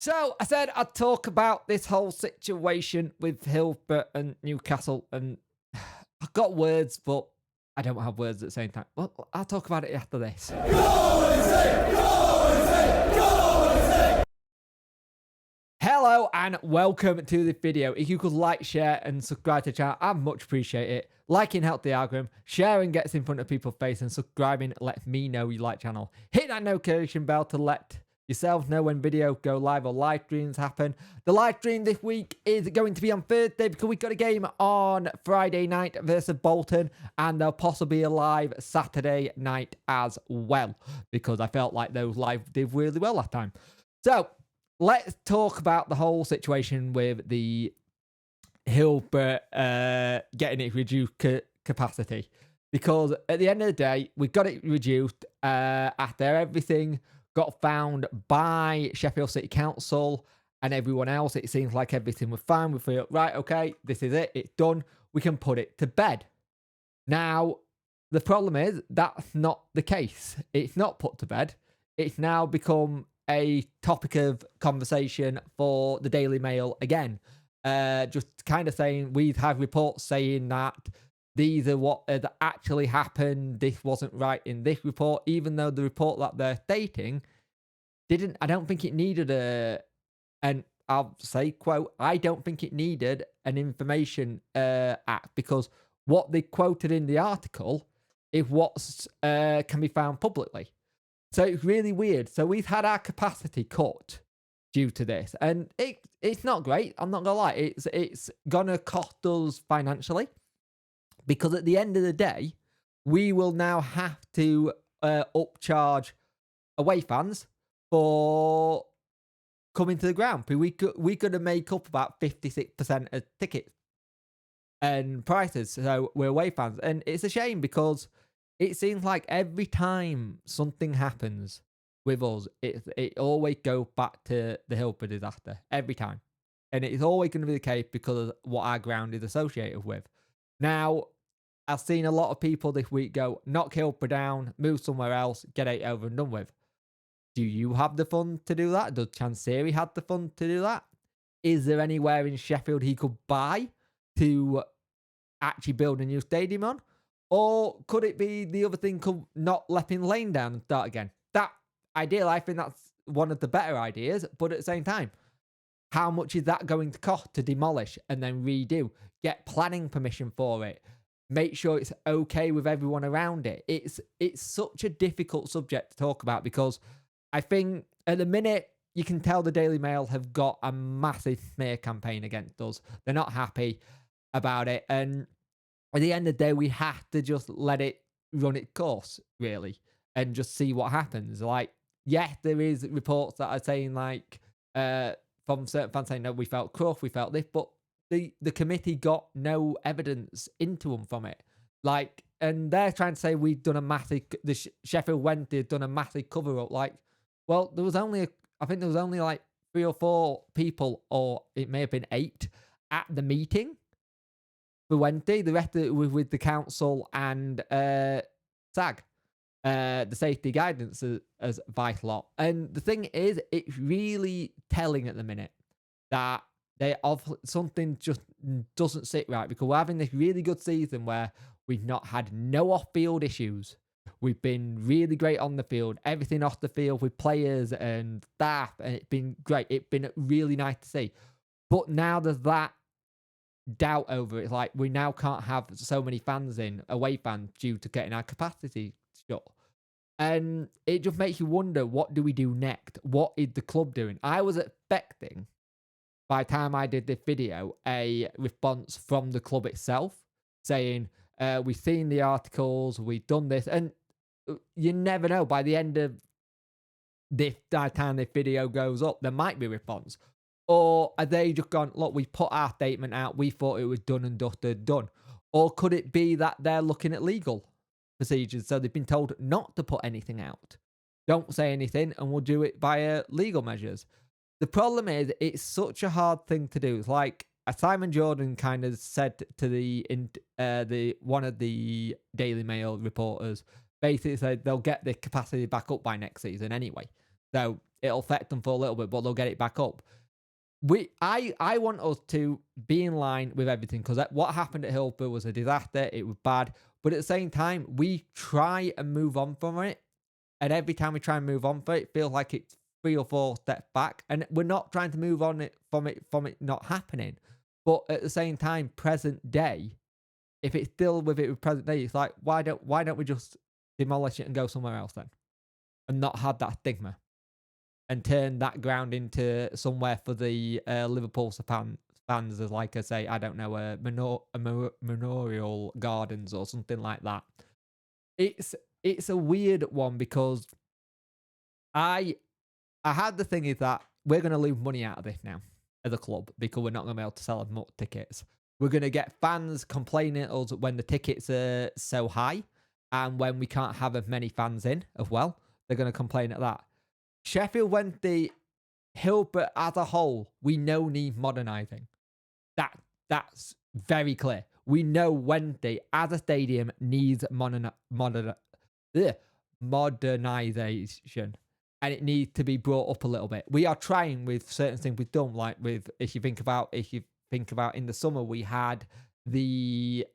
So I said I'd talk about this whole situation with Hillsborough and Newcastle, and I've got words, but I don't have words at the same time. Well, I'll talk about it after this. Hello and welcome to the video. If you could like, share, and subscribe to the channel, I'd much appreciate it. Liking helps the algorithm, sharing gets in front of people's face, and subscribing lets me know you like the channel. Hit that notification bell to let yourselves know when videos go live or live streams happen. The live stream this week is going to be on Thursday because we've got a game on Friday night versus Bolton, and there'll possibly be a live Saturday night as well because I felt like those live did really well last time. So let's talk about the whole situation with the Hillsborough getting it reduced capacity, because at the end of the day, we got it reduced after everything got found by Sheffield City Council and everyone else. It seems like everything was fine. We feel, right, okay, this is it. It's done. We can put it to bed. Now, the problem is that's not the case. It's not put to bed. It's now become a topic of conversation for the Daily Mail again. Just kind of saying, we've had reports saying that these are what had actually happened. This wasn't right in this report, even though the report that they're stating didn't. I don't think it needed and I'll say, quote, I don't think it needed an information act, because what they quoted in the article is what can be found publicly. So it's really weird. So we've had our capacity cut due to this, and it's not great. I'm not gonna lie. It's gonna cost us financially, because at the end of the day, we will now have to upcharge away fans for coming to the ground. We're going to make up about 56% of tickets and prices. So we're away fans, and it's a shame because it seems like every time something happens with us, it always goes back to the Hillsborough disaster every time, and it's always going to be the case because of what our ground is associated with. Now, I've seen a lot of people this week go, knock Hillsborough down, move somewhere else, get it over and done with. Do you have the funds to do that? Does Chansiri have the funds to do that? Is there anywhere in Sheffield he could buy to actually build a new stadium on? Or could it be the other thing, could not letting Lane down and start again? That ideal, I think that's one of the better ideas, but at the same time, how much is that going to cost to demolish and then redo? Get planning permission for it. Make sure it's okay with everyone around it. It's such a difficult subject to talk about, because I think at the minute you can tell the Daily Mail have got a massive smear campaign against us. They're not happy about it, and at the end of the day, we have to just let it run its course, really, and just see what happens. Like, yes, there is reports that are saying, like, from certain fans saying, no, we felt cruff, we felt this, but the committee got no evidence into them from it. Like, and they're trying to say we've done a massive, Sheffield Wednesday have done a massive cover up. Like, well, there was only, I think there was only like 3 or 4 people, or it may have been 8 at the meeting for Wednesday. The rest of it was with the council and SAG, the safety guidance as vital. And the thing is, it's really telling at the minute that something just doesn't sit right, because we're having this really good season where we've not had no off-field issues. We've been really great on the field, everything off the field with players and staff, and it's been great. It's been really nice to see. But now there's that doubt over it. It's like we now can't have so many fans away fans, due to getting our capacity shut. And it just makes you wonder, what do we do next? What is the club doing? I was expecting, by the time I did this video, a response from the club itself saying, we've seen the articles, we've done this, and you never know. By the end of this, by the time this video goes up, there might be a response. Or are they just gone, look, we put our statement out, we thought it was done and dusted, done? Or could it be that they're looking at legal procedures, so they've been told not to put anything out? Don't say anything, and we'll do it via legal measures. The problem is, it's such a hard thing to do. It's like Simon Jordan kind of said to the one of the Daily Mail reporters, basically said they'll get the capacity back up by next season anyway. So it'll affect them for a little bit, but they'll get it back up. I want us to be in line with everything, because what happened at Hillsborough was a disaster. It was bad, but at the same time, we try and move on from it, and every time we try and move on from it, it feels like it's 3 or 4 steps back, and we're not trying to move on from it not happening. But at the same time, present day, if it's still with present day, it's like, why don't we just demolish it and go somewhere else then, and not have that stigma, and turn that ground into somewhere for the Liverpool fans, as, like I say, I don't know, memorial gardens or something like that. It's a weird one, because I had the thing is that we're going to lose money out of this now as a club, because we're not going to be able to sell as much tickets. We're going to get fans complaining at us when the tickets are so high, and when we can't have as many fans in as well, they're going to complain at that. Sheffield Wednesday, Hillsborough as a whole, we know need modernising. That's very clear. We know Wednesday as a stadium needs modernisation, and it needs to be brought up a little bit. We are trying with certain things we've done, like with, if you think about in the summer, we had the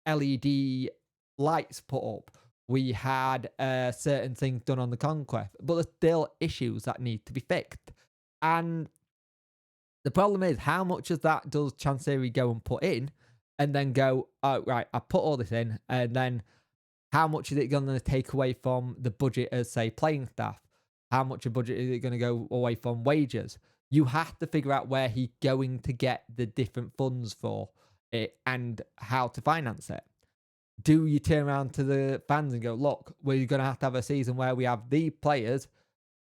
LED lights put up. We had certain things done on the conquest, but there's still issues that need to be fixed. And the problem is, how much of that does Chancery go and put in, and then go, oh, right, I put all this in, and then how much is it going to take away from the budget as, say, playing staff? How much of budget is it going to go away from wages? You have to figure out where he's going to get the different funds for it and how to finance it. Do you turn around to the fans and go, look, we're going to have a season where we have the players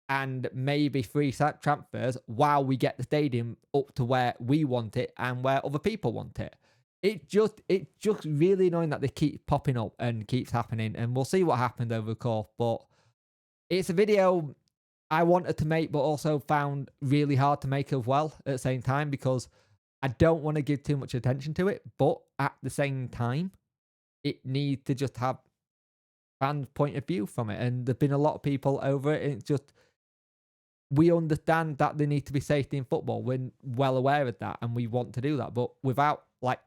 and maybe 3 transfers while we get the stadium up to where we want it and where other people want it? It's just really annoying that they keep popping up and keeps happening, and we'll see what happens over the course. But it's a video I wanted to make, but also found really hard to make as well at the same time, because I don't want to give too much attention to it, but at the same time, it needs to just have fans' point of view from it. And there's been a lot of people over it, and it's just, we understand that there needs to be safety in football. We're well aware of that, and we want to do that, but without, like,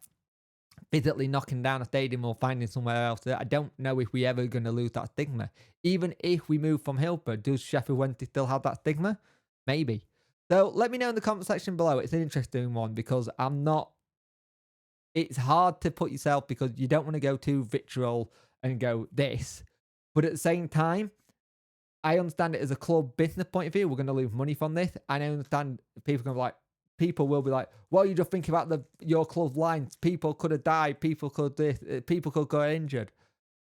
physically knocking down a stadium or finding somewhere else, I don't know if we're ever going to lose that stigma. Even if we move from Hillsborough, does Sheffield Wednesday still have that stigma? Maybe. So let me know in the comment section below. It's an interesting one, because it's hard to put yourself, because you don't want to go too vitriol and go this. But at the same time, I understand it as a club business point of view. We're going to lose money from this. And I understand people will be like, well, you just think about your club lines. People could have died. People could go injured.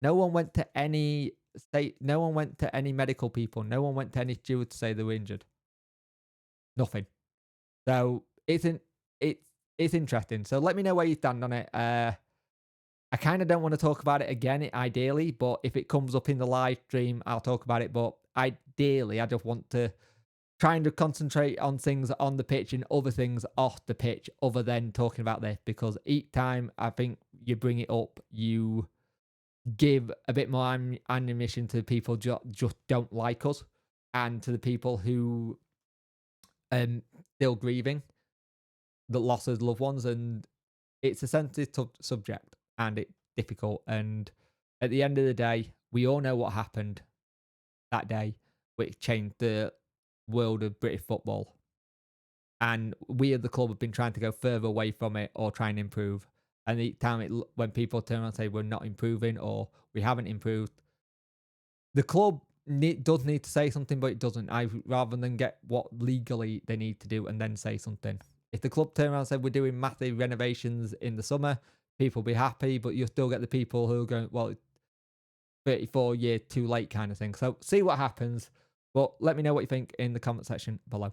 No one went to any medical people. No one went to any steward to say they were injured. Nothing. So it's interesting. So let me know where you stand on it. I kind of don't want to talk about it again, ideally, but if it comes up in the live stream, I'll talk about it. But ideally, I just want to try to concentrate on things on the pitch and other things off the pitch, other than talking about this, because each time I think you bring it up, you give a bit more ammunition to people just don't like us, and to the people who still grieving the loss of loved ones. And it's a sensitive subject, and it's difficult. And at the end of the day, we all know what happened that day, which changed the world of British football. And we at the club have been trying to go further away from it, or try and improve. And each time when people turn around and say we're not improving, or we haven't improved, the club does need to say something, but it doesn't. Rather than get what legally they need to do and then say something. If the club turn around and say we're doing massive renovations in the summer, people will be happy, but you'll still get the people who are going, well, 34 years too late kind of thing. So see what happens. But let me know what you think in the comment section below.